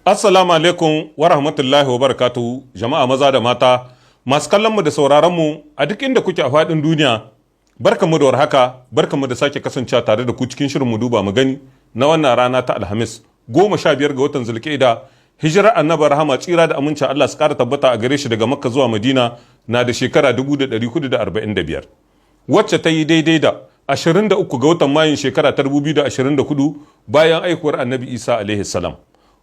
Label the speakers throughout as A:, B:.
A: Assalamu alaikum wa rahmatullahi wa barakatuhu, jama'a maza da mata masu kallon mu da sauraron mu a duk inda kuke a faɗin duniya. Barkamu da warhaka, barkamu da sake kasancewa tare da ku cikin shirin mu duba mu gani na wannan rana ta alhamis 15 ga watan zulqa'ida. Hijirar annabi rahama tsira da amincin Allah su kara tabbata a gare shi daga Makka zuwa Madina na da shekara 1445, wacce ta yi daidai da 23 ga watan Mayun shekara ta 2024 bayan aihuwar annabi Isa alaihi salam.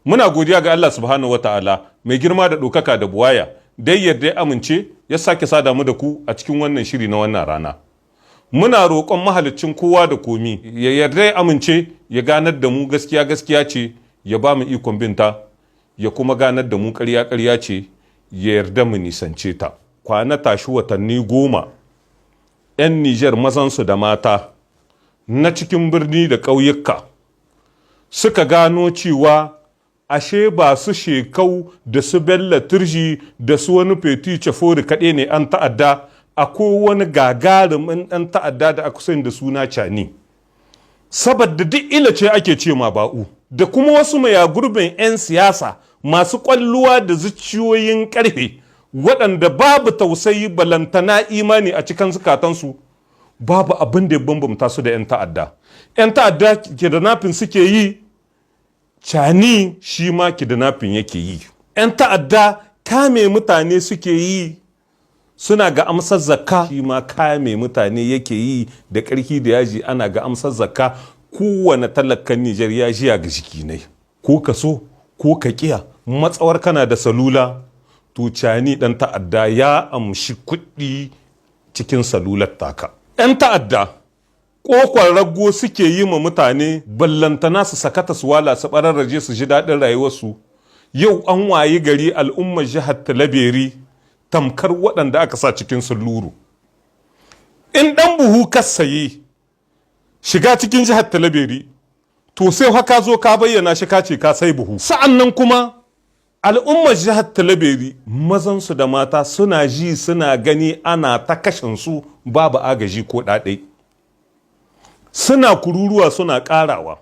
A: Muna godiya ga Allah subhanahu wata'ala mai girma da ɗaukaka da buwaya dai yadda ya amince ya sake sada mu da ku a cikin wannan shiri na wannan rana. Muna roƙon mahaliccin kowa da komi ya yarda ya amince ya ganar da mu gaskiya gaskiya ce ya ba mu ikon binta, ya kuma ganar da mu ƙarya ƙarya ce ya yarda mu nisance ta. Kwana tashi watanni 10 'yan Nijar mazansu da mata na cikin birni da ƙauyuka suka gano cewa ashe ba su shekau da su bella turji da su wani feti cafori kaɗai ne an ta'adda, akwai wani gagarumin ɗan ta'adda da aka sani da suna cani. Saboda duk ila ce ake ce ma ba'u da kuma wasu mayagurbin 'yan siyasa masu ƙwalluwa da zuciyoyin ƙarfe waɗanda babu tausayi balantana imani a cikin zukatansu, babu abin da ya bambamta su da 'yan ta'adda. 'Yan ta'adda kidnapping suke yi, cani shi ma kidnapping yake yi. 'Yan ta'adda kame mutane suke yi, suna ga amsar zakka, shi ma kame mutane yake yi da ƙarfi da yaji ana ga amsar zakka. Kowane talakan Nijar ya jiya ga jiki ne, ko ka so ko ka kiya, matsawar kana da salula to cani ɗan ta'adda ya amshi kuɗi cikin salular taka. 'Yan ta'adda ƙoƙon rago suke yi ma mutane ballantana su sakata su wala su ɓararraje su ji daɗin rayuwarsu. Yau an wayi gari al'ummar jihar Talaberi tamkar waɗanda aka sa cikin suluru. In ɗan buhu ka saye shiga cikin jihar Talaberi to sai haka zo ka bayyana shi ka ce ka sai buhu. Sa'an nan kuma al'ummar jihar Talaberi mazansu da mata suna ji suna gani ana ta kashinsu babu agaji ko ɗaɗai. Suna kururuwa suna ƙarawa.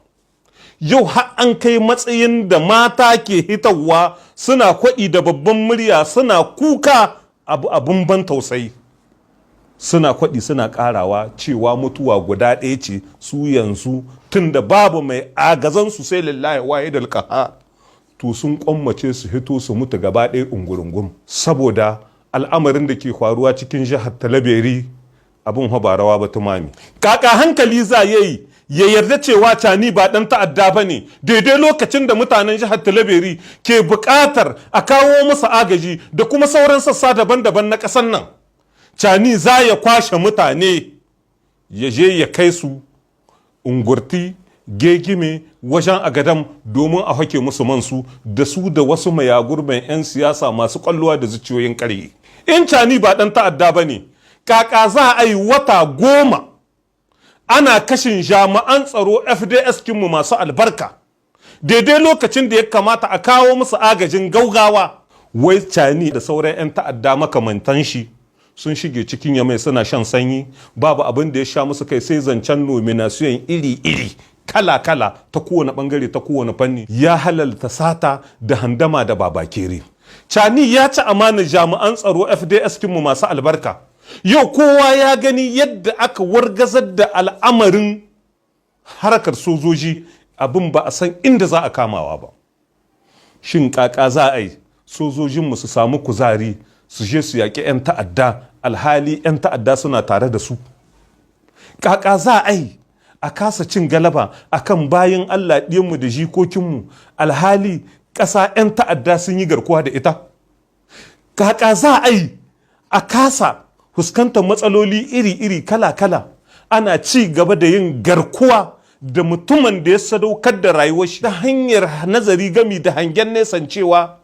A: Yau har an kai matsayin da mata ke hitawa suna kwaɗi da babban murya suna kuka abun ban tausayi. Suna kwaɗi suna ƙarawa cewa mutuwa guda ɗaya ce su yanzu tunda babu mai agazansu sai lillahi wahidul qahhar, to sun kwammace su hito su mutu gaba ɗaya ungurungum saboda al'amarin da ke faruwa cikin jihar Talaberi abin habarawa ba tumami. Kaka hankali za yi ya yarda cewa cani ba ɗan ta'adda ba ne daidai lokacin da mutanen jihar Talaberi ke buƙatar a kawo musu agaji da kuma sauran sassa daban-daban na ƙasar nan. Cani za ya kwashe mutane ya je ya kai su ungurti gegime wajen agadam domin a hake musu mansu da su da wasu mayagurban 'yan siyasa masu kwallowa da zuciyoyin ƙarye. In cani ba ɗan ta'adda ba ne, kaka za a yi wata 10 ana kashin jami'an tsaro FDS kinmu masu albarka daidai lokacin da ya kamata a kawo musu agajin gaugawa. Wai cani da sauran 'yan ta'adda makamantan shi sun shige cikin yamai suna shan sanyi, babu abin da ya sha musu kai sai zancen nominasiyon iri-iri kala-kala ta kowane bangare ta kowane fanni. Ya halalta sata da handama da babakere. Cani ya ci amanar jami'an tsaro FDS kinmu masu albarka. Yau kowa ya gani yadda aka wargazar da al'amarin harkar sojoji, abin ba a san inda za a kamawa ba. Shin kaka za a yi sojojinmu su samu kuzari su je su yaƙi 'yan ta'adda alhali 'yan ta'adda suna tare da su? Kaka za a yi a kasa cin galaba akan bayan Allah ɗiyanmu da jikokinmu alhali ƙasa 'yan ta'adda sun yi garkuwa da ita? Kaka za a yi a kasa fuskantar matsaloli iri-iri kala-kala ana ci gaba da yin garkuwa da mutumin da ya sadaukar da rayuwar shi ta hanyar nazari gami da hangen nesan cewa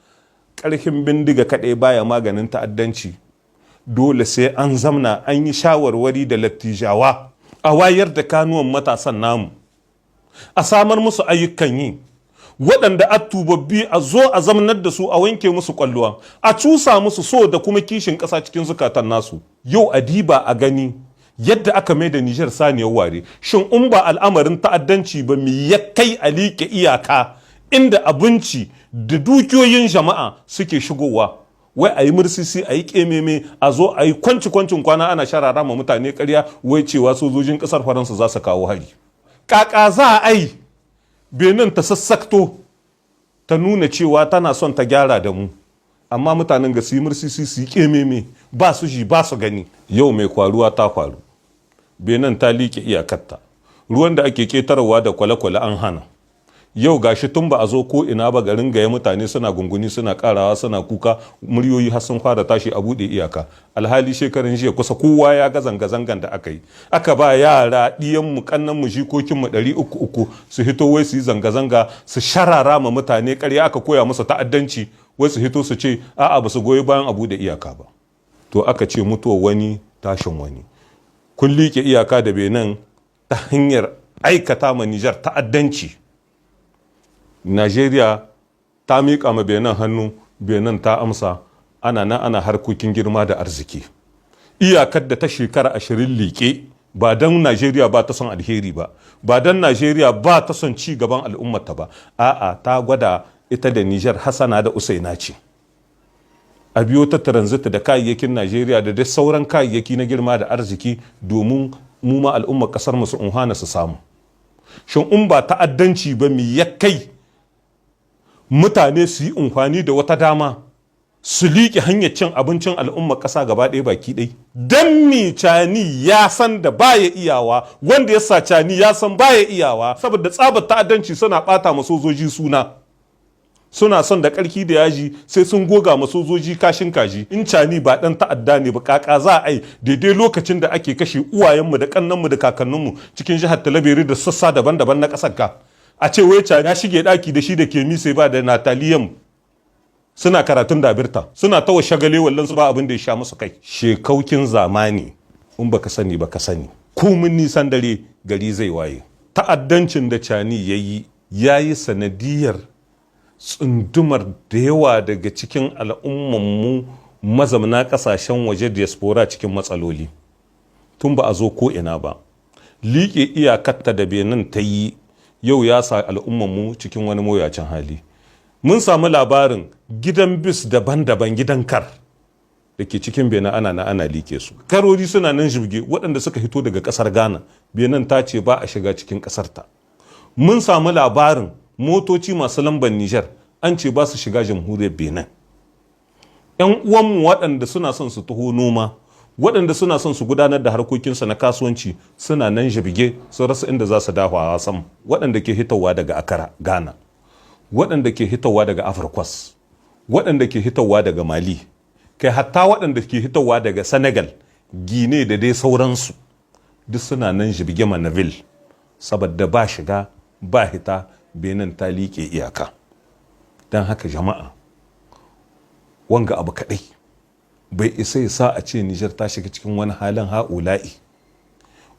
A: ƙarfin bindiga kaɗai baya maganin ta'addanci. Dole sai an zamna an yi shawarwari da lattijawa a wayar da kanuwan matasan namu, a samar musu ayyukan yi, waɗanda a tubabbi a zo a zamanar da su a wanke musu ƙwalluwa, a cusa musu so da kuma kishin ƙasa cikin zukatan nasu. Yau a diba a gani yadda aka mai da Nijar saniyar ware. Shin in ba al'amarin ta'addanci ba me ya kai a liƙe iyaka inda abinci da dukiyoyin jama'a suke shigowa, wai a yi mursisi, a yi kememe, a zo a yi kwancin kwana ana sharara ma mutane karya wai cewa sojojin kasar faransa za su kawo hari. Kaka za a yi benin ta sassakto ta nuna cewa tana son ta gyara da mu, amma mutanen ga su yi mursisi su yi kememe, ba su ji ba su gani. Yau mai kwaruwa ta kwaru, benin ta liƙe iyakarta, ruwan da ake ketarwa da kwale-kwale an hana. Yau gashi tun ba a zo ko ina ba, garin gaya mutane suna gunguni, suna karawa, suna kuka, muryoyi har sun fara tashi a bude iyaka. Alhali shekaran jiya kusa kowa ya ga zanga-zangan da aka yi, aka ba yara ɗiyan mu kannan mu jikokin mu 300 su hito wai su yi zanga-zanga, su sharara ma mutane ƙarya, aka koya musu ta'addanci, wai su hito su ce a'a ba su goyi bayan a bude iyaka ba. To aka ce mutuwar wani tashin wani. Kun liƙe iyaka da Benin ta hanyar aikata ma Nijar ta'addanci. Najeriya ta miƙa ma Benin hannu, Benin ta amsa, ana nan ana harkokin girma da arziki. Iyakar da ta shekara 20 liƙe, ba don Najeriya ba ta son alheri ba, ba don Najeriya ba ta son ci gaban al'ummata ba, a'a ta gwada ita da Nijar Hassana da Usaina ce. A biyo ta transit da kayayyakin Najeriya da dai sauran kayayyaki na girma da arziki domin mu ma al'ummar kasar mu su unhana su samu. Shin in ba ta'addanci ba, mi ya kai mutane su yi unhwani da wata dama su liƙe hanyar cin abincin al'ummar ƙasa gaba ɗaya baki ɗai? Dan mi cani ya san da baya iyawa, wanda ya sa cani ya san baya iyawa, saboda tsabar ta'addanci suna ɓata ma sojoji suna. Suna son da ƙarfi da yaji sai sun goga ma sojoji kashin kaji. In cani ba ɗan ta'adda ne ba, kaka za a yi daidai lokacin da ake kashe uwayenmu da ƙannanmu da kakanninmu cikin jihar Talabiri da sassa daban-daban na ƙasar ka. A ce wai cani ya shige ɗaki da shi da Kemi sai ba da Nataliyam suna karatun dabirta, suna tawa shagale wallan su ba abin da ya sha musu kai. Shekaukin zamani in baka sani ba ka sani, komin nisan dare gari zai waye. Ta'addancin da cani ya yi sanadiyar tsundumar da yawa daga cikin al'ummanmu mazamna kasashen waje diaspora cikin matsaloli tun ba a zo ko ina ba. Liƙe iyakarta da Benin ta yi yau ya sa al'ummanmu cikin wani mawuyacin hali. Mun samu labarin gidan bis daban-daban, gidan kar da ke cikin Benin ana liƙe su. Karori suna nan jibge waɗanda suka hito daga ƙasar Ghana, Benin ta ce ba a shiga cikin ƙasarta. Mun samu labarin motoci masu lambar Nijar an ce ba su shiga jamhuriyar Benin. 'Yan uwanmu waɗanda suna son su taho noma, waɗanda suna son su gudanar da harkokinsa na kasuwanci suna nan jibge sun rasa inda za su dafawa sam. Waɗanda ke hitowa daga Accra, Ghana, waɗanda ke hitowa daga Afirkwas, waɗanda ke hitowa daga Mali, kai hatta waɗanda ke hitowa daga Senegal, Gine da dai sauransu, duk suna nan jibge Manaville, saboda ba shiga ba hita. Benin ta liƙe iyaka. Don haka jama'a, wanga abu kaɗai bai isa ya sa a ce Nijar ta shiga cikin wani halin ha'ula'i.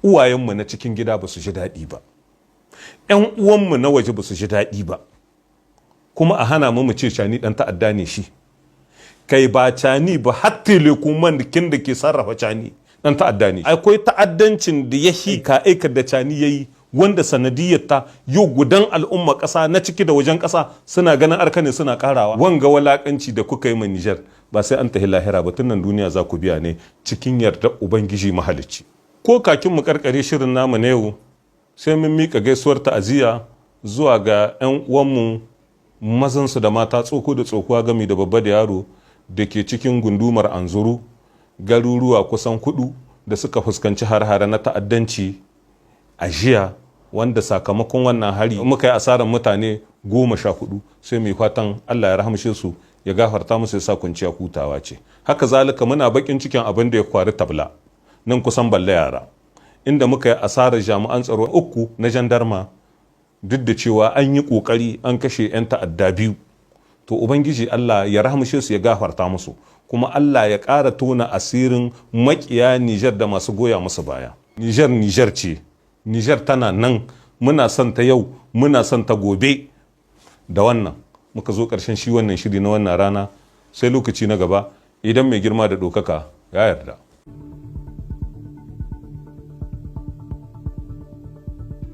A: Uwayenmu na cikin gida ba su ji daɗi ba, 'yan uwanmu na waje ba su ji daɗi ba, kuma a hana mu ce cani ɗan ta'adda ne shi. Kai ba cani ba, har telekoman kin da ke sarrafa cani ɗan ta'adda ne. Akwai ta'addancin da ya ka aikar da cani ya yi, wanda sanadiyyarta yau gudan al'umma ƙasa na ciki da wajen ƙasa suna ganin arkane suna ƙarawa. Wanga walaƙanci da kuka yi ma Nijar ba sai an tahi lahira ba, tun nan duniya za ku biya ne cikin yarda Ubangiji mahalicci. Ko kakin mu karkare shirin namu na yau sai mun miƙa gaisuwar ta'aziyya zuwa ga 'yan uwanmu mazansu da mata, tsoko da tsokuwa gami da babba da yaro da ke cikin gundumar Anzuru, garuruwa kusan 4 da suka fuskanci har-hare na ta'addanci a jiya, wanda sakamakon wannan hari muka yi asarar mutane 14. Sai mai fatan Allah ya rahamshe su, ya gafarta musu, ya sa kwanciya hutawa ce. Haka zalika muna bakin cikin abin da ya kwari Tabla nan kusan Balle Yara, inda muka yi asarar jami'an tsaro 3 na jandarma, duk da cewa an yi kokari an kashe 'yan ta'adda 2. To Ubangiji Allah ya rahamshe su, ya gafarta musu, kuma Allah ya ƙara tona asirin makiya Nijar da masu goya musu baya. Nijar ce, Nijar tana nan, muna son ta yau, muna son ta gobe. Da wannan muka zo ƙarshen shi wannan shiri na wannan rana, sai lokaci na gaba idan mai girma da ɗaukaka ya yarda.